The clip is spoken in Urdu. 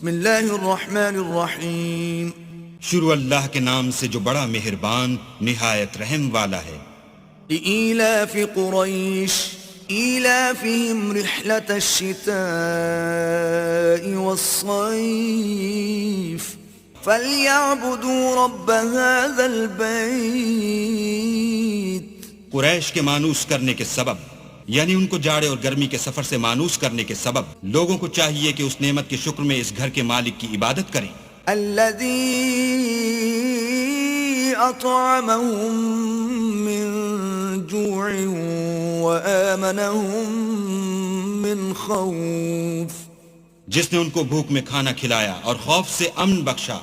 بسم اللہ الرحمن الرحیم. شروع اللہ کے نام سے جو بڑا مہربان نہایت رحم والا ہے. لإيلاف قریش إيلافهم رحلة الشتاء والصيف فليعبدوا رب هذا البيت. قریش کے مانوس کرنے کے سبب یعنی ان کو جاڑے اور گرمی کے سفر سے مانوس کرنے کے سبب لوگوں کو چاہیے کہ اس نعمت کے شکر میں اس گھر کے مالک کی عبادت کریں. الذي أطعمهم من جوع وآمنهم من خوف. جس نے ان کو بھوک میں کھانا کھلایا اور خوف سے امن بخشا.